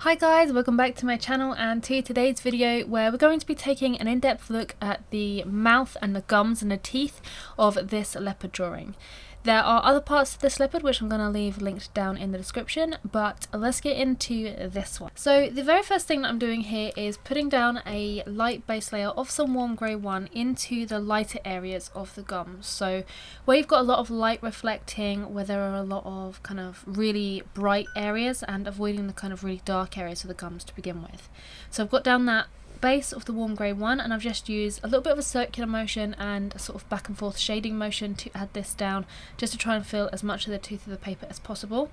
Hi guys, welcome back to my channel and to today's video where we're going to be taking an in-depth look at the mouth and the gums and the teeth of this leopard drawing. There are other parts of this leopard which I'm going to leave linked down in the description, but let's get into this one. So the very first thing that I'm doing here is putting down a light base layer of some warm grey one into the lighter areas of the gums. So where you've got a lot of light reflecting, where there are a lot of kind of really bright areas, and avoiding the kind of really dark areas of the gums to begin with. So I've got down that base of the warm grey one, and I've just used a little bit of a circular motion and a sort of back and forth shading motion to add this down, just to try and fill as much of the tooth of the paper as possible.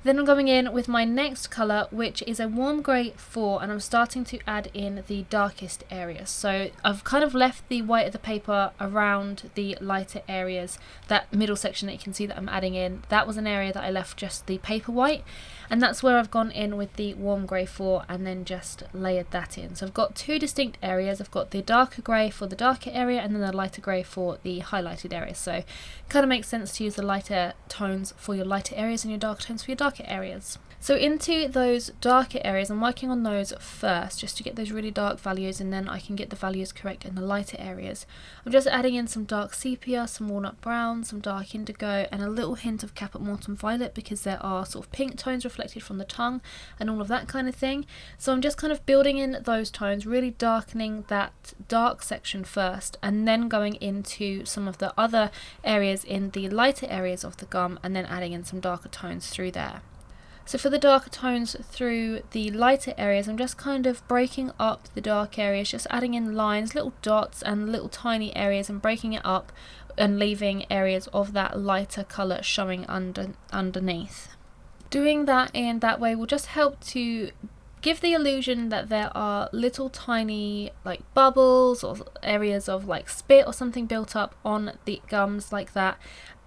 Then I'm going in with my next colour, which is a warm grey 4, and I'm starting to add in the darkest areas. So I've kind of left the white of the paper around the lighter areas. That middle section that you can see that I'm adding in, that was an area that I left just the paper white, and that's where I've gone in with the warm grey 4 and then just layered that in. So I've got two distinct areas. I've got the darker grey for the darker area and then the lighter grey for the highlighted area. So it kind of makes sense to use the lighter tones for your lighter areas and your darker tones for your darker areas. So into those darker areas, I'm working on those first just to get those really dark values, and then I can get the values correct in the lighter areas. I'm just adding in some dark sepia, some walnut brown, some dark indigo, and a little hint of caput mortuum violet because there are sort of pink tones reflected from the tongue and all of that kind of thing. So I'm just kind of building in those tones, really darkening that dark section first, and then going into some of the other areas in the lighter areas of the gum, and then adding in some darker tones through there. So for the darker tones through the lighter areas, I'm just kind of breaking up the dark areas, just adding in lines, little dots and little tiny areas, and breaking it up and leaving areas of that lighter colour showing underneath. Doing that in that way will just help to give the illusion that there are little tiny like bubbles or areas of like spit or something built up on the gums like that,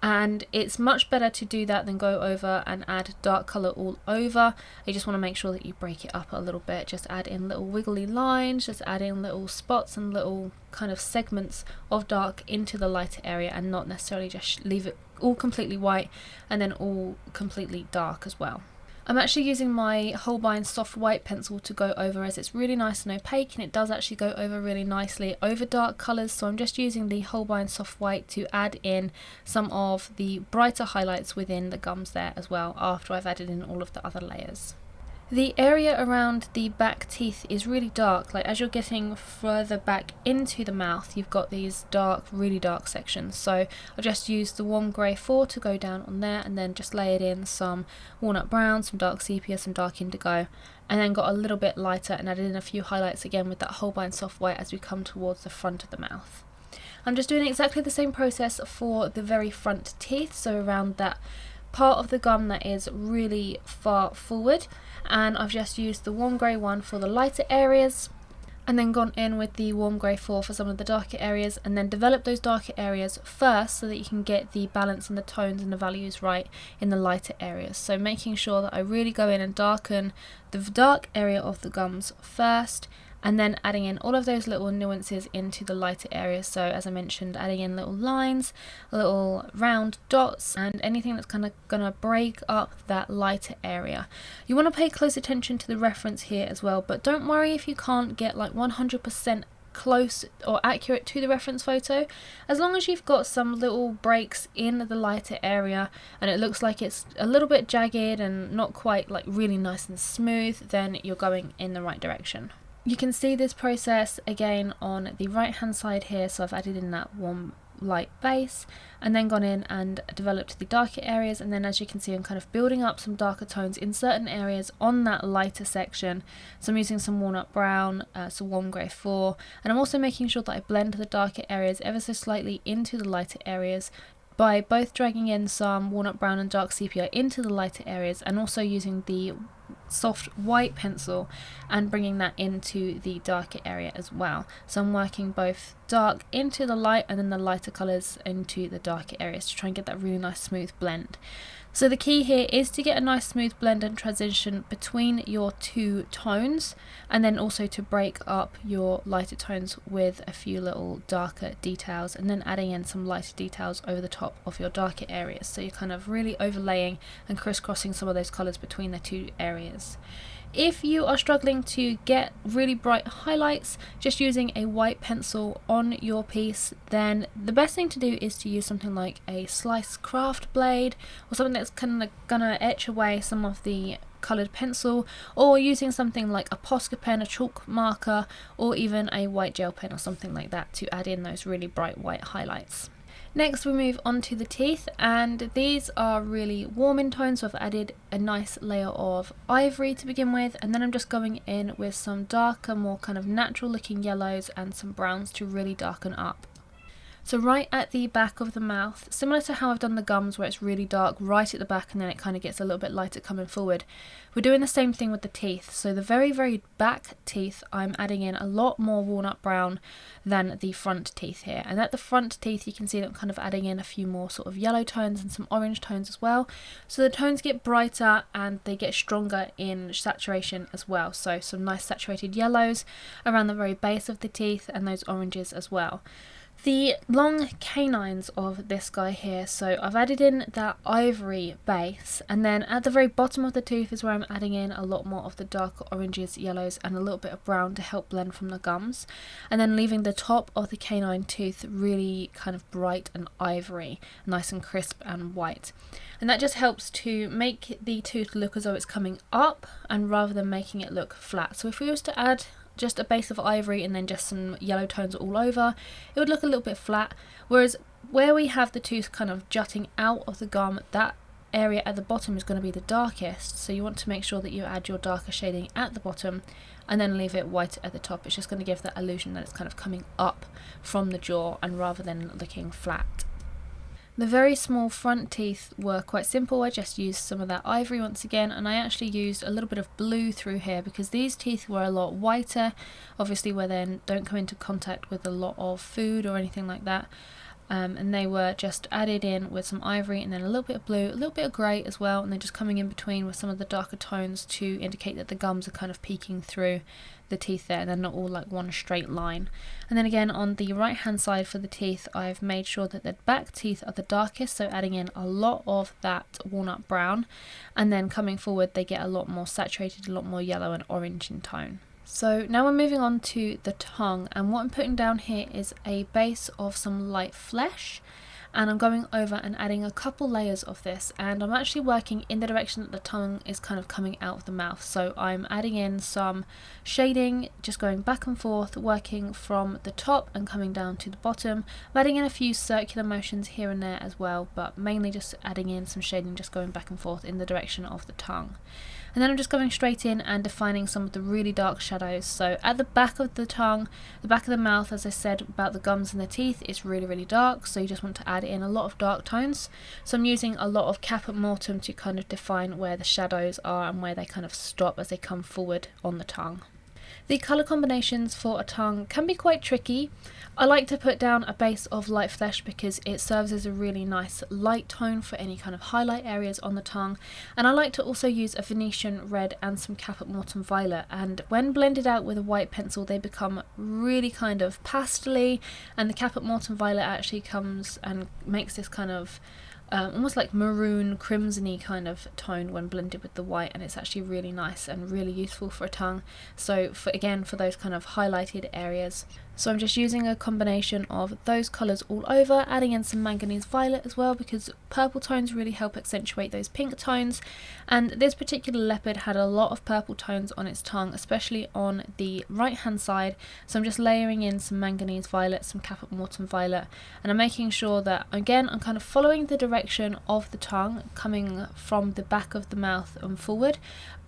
and it's much better to do that than go over and add dark colour all over. You just want to make sure that you break it up a little bit, just add in little wiggly lines, just add in little spots and little kind of segments of dark into the lighter area, and not necessarily just leave it all completely white and then all completely dark as well. I'm actually using my Holbein soft white pencil to go over, as it's really nice and opaque, and it does actually go over really nicely over dark colours. So I'm just using the Holbein soft white to add in some of the brighter highlights within the gums there as well, after I've added in all of the other layers. The area around the back teeth is really dark. Like as you're getting further back into the mouth, you've got these dark, really dark sections. So I just used the warm grey 4 to go down on there, and then just layered in some walnut brown, some dark sepia, some dark indigo, and then got a little bit lighter and added in a few highlights again with that Holbein soft white as we come towards the front of the mouth. I'm just doing exactly the same process for the very front teeth, so around that part of the gum that is really far forward, and I've just used the warm grey 1 for the lighter areas, and then gone in with the warm grey 4 for some of the darker areas, and then develop those darker areas first so that you can get the balance and the tones and the values right in the lighter areas. So making sure that I really go in and darken the dark area of the gums first, and then adding in all of those little nuances into the lighter areas. So as I mentioned, adding in little lines, little round dots, and anything that's kind of gonna break up that lighter area. You want to pay close attention to the reference here as well, but don't worry if you can't get like 100% close or accurate to the reference photo. As long as you've got some little breaks in the lighter area and it looks like it's a little bit jagged and not quite like really nice and smooth, then you're going in the right direction. You can see this process again on the right hand side here. So I've added in that warm light base and then gone in and developed the darker areas, and then as you can see I'm kind of building up some darker tones in certain areas on that lighter section. So I'm using some walnut brown, some warm grey 4, and I'm also making sure that I blend the darker areas ever so slightly into the lighter areas by both dragging in some walnut brown and dark sepia into the lighter areas, and also using the soft white pencil and bringing that into the darker area as well. So I'm working both dark into the light and then the lighter colours into the darker areas to try and get that really nice smooth blend. So the key here is to get a nice smooth blend and transition between your two tones, and then also to break up your lighter tones with a few little darker details, and then adding in some lighter details over the top of your darker areas. So you're kind of really overlaying and crisscrossing some of those colours between the two areas. If you are struggling to get really bright highlights just using a white pencil on your piece, then the best thing to do is to use something like a slice craft blade or something that's kind of gonna etch away some of the coloured pencil, or using something like a Posca pen, a chalk marker, or even a white gel pen or something like that to add in those really bright white highlights. Next we move on to the teeth, and these are really warm in tone, so I've added a nice layer of ivory to begin with, and then I'm just going in with some darker, more kind of natural looking yellows and some browns to really darken up. So right at the back of the mouth, similar to how I've done the gums where it's really dark right at the back and then it kind of gets a little bit lighter coming forward, we're doing the same thing with the teeth. So the very, very back teeth, I'm adding in a lot more walnut brown than the front teeth here. And at the front teeth you can see that I'm kind of adding in a few more sort of yellow tones and some orange tones as well. So the tones get brighter and they get stronger in saturation as well. So some nice saturated yellows around the very base of the teeth and those oranges as well. The long canines of this guy here, so I've added in that ivory base, and then at the very bottom of the tooth is where I'm adding in a lot more of the darker oranges, yellows and a little bit of brown to help blend from the gums, and then leaving the top of the canine tooth really kind of bright and ivory, nice and crisp and white. And that just helps to make the tooth look as though it's coming up and rather than making it look flat. So if we was to add just a base of ivory and then just some yellow tones all over, it would look a little bit flat, whereas where we have the tooth kind of jutting out of the gum, that area at the bottom is going to be the darkest, so you want to make sure that you add your darker shading at the bottom and then leave it white at the top. It's just going to give that illusion that it's kind of coming up from the jaw and rather than looking flat. The very small front teeth were quite simple. I just used some of that ivory once again, and I actually used a little bit of blue through here because these teeth were a lot whiter, obviously where they don't come into contact with a lot of food or anything like that. And they were just added in with some ivory and then a little bit of blue, a little bit of grey as well, and then just coming in between with some of the darker tones to indicate that the gums are kind of peeking through the teeth there and they're not all like one straight line. And then again on the right hand side for the teeth, I've made sure that the back teeth are the darkest, so adding in a lot of that walnut brown, and then coming forward they get a lot more saturated, a lot more yellow and orange in tone. So now we're moving on to the tongue, and what I'm putting down here is a base of some light flesh, and I'm going over and adding a couple layers of this, and I'm actually working in the direction that the tongue is kind of coming out of the mouth. So I'm adding in some shading, just going back and forth, working from the top and coming down to the bottom. I'm adding in a few circular motions here and there as well, but mainly just adding in some shading, just going back and forth in the direction of the tongue. And then I'm just going straight in and defining some of the really dark shadows. So at the back of the tongue, the back of the mouth, as I said about the gums and the teeth, it's really, really dark. So you just want to add in a lot of dark tones. So I'm using a lot of cap mortem to kind of define where the shadows are and where they kind of stop as they come forward on the tongue. The colour combinations for a tongue can be quite tricky. I like to put down a base of light flesh because it serves as a really nice light tone for any kind of highlight areas on the tongue, and I like to also use a Venetian red and some Caput Mortuum violet, and when blended out with a white pencil they become really kind of pastely, and the Caput Mortuum violet actually comes and makes this kind of almost like maroon crimsony kind of tone when blended with the white, and it's actually really nice and really useful for a tongue. So for those kind of highlighted areas, so I'm just using a combination of those colours all over, adding in some manganese violet as well because purple tones really help accentuate those pink tones, and this particular leopard had a lot of purple tones on its tongue, especially on the right hand side. So I'm just layering in some manganese violet, some Caput Mortuum violet, and I'm making sure that again I'm kind of following the direction of the tongue coming from the back of the mouth and forward.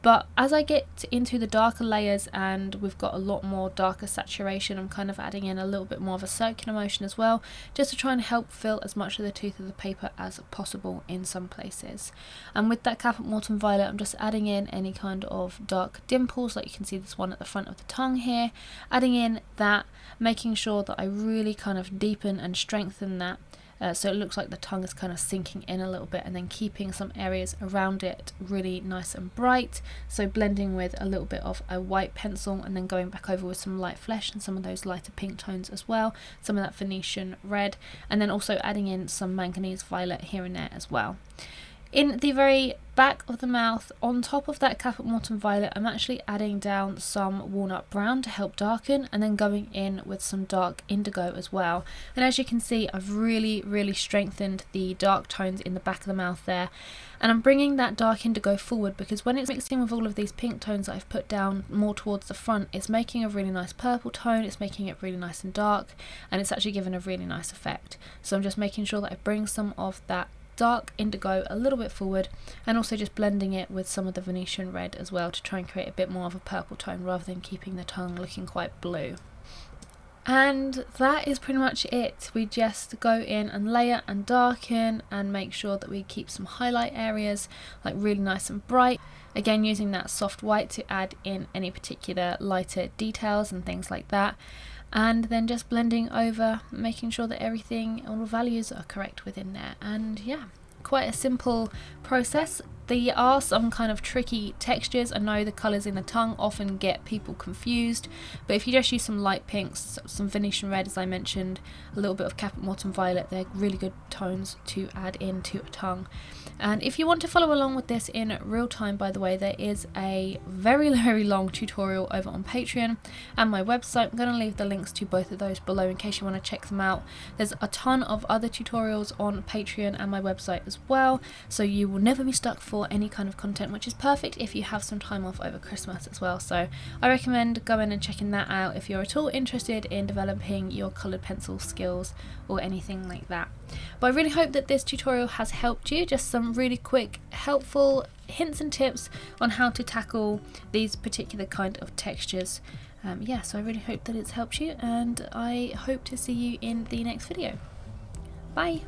But as I get into the darker layers and we've got a lot more darker saturation, I'm kind of adding in a little bit more of a circular motion as well, just to try and help fill as much of the tooth of the paper as possible in some places. And with that Caput Mortuum violet, I'm just adding in any kind of dark dimples, like you can see this one at the front of the tongue here, adding in that, making sure that I really kind of deepen and strengthen that. So it looks like the tongue is kind of sinking in a little bit, and then keeping some areas around it really nice and bright, so blending with a little bit of a white pencil and then going back over with some light flesh and some of those lighter pink tones as well, some of that Venetian red, and then also adding in some manganese violet here and there as well. In the very back of the mouth, on top of that Caput Mortuum Violet, I'm actually adding down some walnut brown to help darken, and then going in with some dark indigo as well. And as you can see, I've really strengthened the dark tones in the back of the mouth there. And I'm bringing that dark indigo forward because when it's mixing with all of these pink tones that I've put down more towards the front, it's making a really nice purple tone, it's making it really nice and dark, and it's actually given a really nice effect. So I'm just making sure that I bring some of that dark indigo a little bit forward, and also just blending it with some of the Venetian red as well to try and create a bit more of a purple tone rather than keeping the tongue looking quite blue. And that is pretty much it. We just go in and layer and darken and make sure that we keep some highlight areas like really nice and bright. Again, using that soft white to add in any particular lighter details and things like that. And then just blending over, making sure that everything, all the values are correct within there. And yeah, quite a simple process. There are some kind of tricky textures. I know the colours in the tongue often get people confused, but if you just use some light pinks, some Venetian red as I mentioned, a little bit of Caput Mortuum Violet, they're really good tones to add into a tongue. And if you want to follow along with this in real time, by the way, there is a very long tutorial over on Patreon and my website. I'm going to leave the links to both of those below in case you want to check them out. There's a ton of other tutorials on Patreon and my website as well, so you will never be stuck for any kind of content, which is perfect if you have some time off over Christmas as well. So I recommend going and checking that out if you're at all interested in developing your coloured pencil skills or anything like that. But I really hope that this tutorial has helped you. Just some really quick, helpful hints and tips on how to tackle these particular kind of textures. Yeah, so I really hope that it's helped you, and I hope to see you in the next video. Bye!